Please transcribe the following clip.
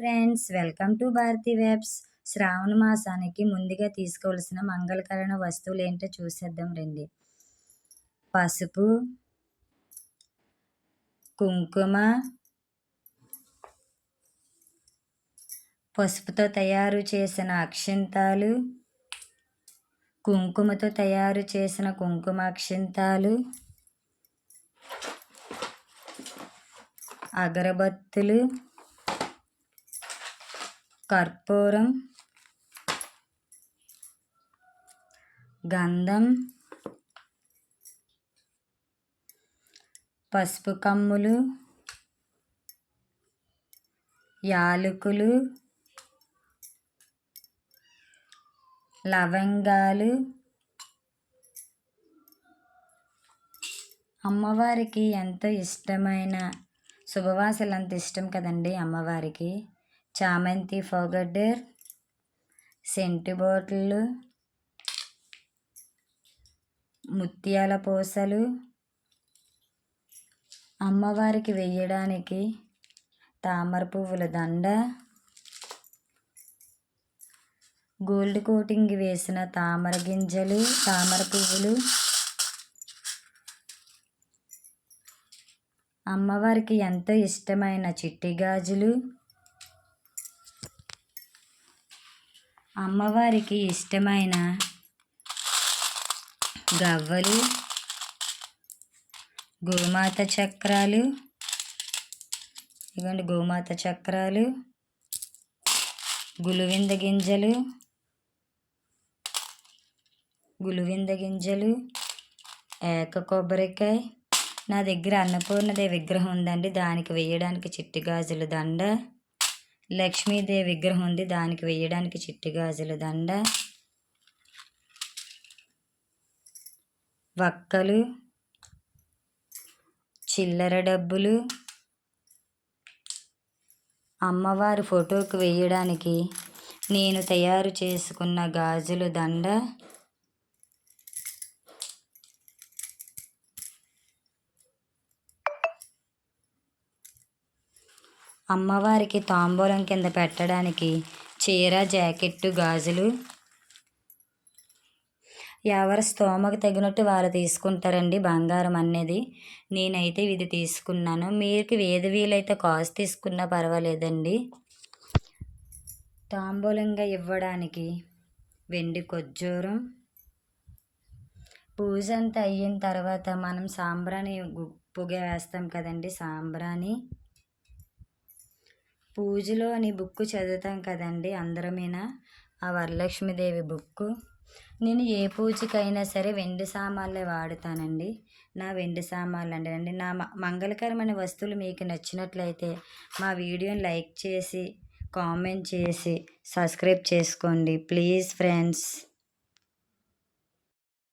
Friends, welcome to Bharati webs. శ్రావణ మాసానికి ముందుగా తీసుకోవాల్సిన మంగళకరణ వస్తువులు ఏంటో చూసేద్దాం రండి. పసుపు, కుంకుమ, పసుపుతో తయారు చేసిన అక్షింతాలు, కుంకుమతో తయారు చేసిన కుంకుమ అక్షింతాలు, అగరబత్తులు, కర్పూరం, గంధం, పసుపు కమ్ములు, యాలకులు, లవంగాలు. అమ్మవారికి ఎంతో ఇష్టమైన శుభవాసనలు అంత ఇష్టం కదండి అమ్మవారికి. చామంతి పౌడర్, సెంటు బాటిళ్ళు, ముత్యాల పూసలు, అమ్మవారికి వేయడానికి తామర పువ్వుల దండ, గోల్డ్ కోటింగ్ వేసిన తామర గింజలు, తామర పువ్వులు, అమ్మవారికి ఎంతో ఇష్టమైన చిట్టి గాజులు, అమ్మవారికి ఇష్టమైన గవ్వలు, గోమాత చక్రాలు, ఇదిగోండి గోమాత చక్రాలు, గులువింద గింజలు, ఏక కొబ్బరికాయ. నా దగ్గర అన్నపూర్ణదేవి విగ్రహం ఉందండి, దానికి వేయడానికి చిట్టి గాజుల దండ. లక్ష్మీదేవి విగ్రహం ఉంది, దానికి వేయడానికి చిట్టి గాజుల దండ. వక్కలు, చిల్లర డబ్బులు, అమ్మవారి ఫోటోకి వేయడానికి నేను తయారు చేసుకున్న గాజుల దండ, అమ్మవారికి తాంబూలం కింద పెట్టడానికి చీర, జాకెట్టు, గాజులు. ఎవరి స్తోమకు తగినట్టు వారు తీసుకుంటారండి బంగారం అనేది. నేనైతే ఇది తీసుకున్నాను. మీకు ఏది వీలైతే కాస్ట్ తీసుకున్నా పర్వాలేదండి. తాంబూలంగా ఇవ్వడానికి వెండి ఖర్జూరం. పూజ అంతా అయిన తర్వాత మనం సాంబ్రాణి పొగ వేస్తాం కదండి, సాంబ్రాణి. పూజలో అని బుక్ చదువుతాం కదండి అందరమేనా, ఆ వరలక్ష్మీదేవి బుక్. నేను ఏ పూజకైనా సరే వెండి సామాన్లే వాడుతానండి. నా వెండి సామాన్లు అండి నా మంగళకరమైన వస్తువులు మీకు నచ్చినట్లయితే మా వీడియోని లైక్ చేసి, కామెంట్ చేసి, సబ్స్క్రైబ్ చేసుకోండి ప్లీజ్ ఫ్రెండ్స్.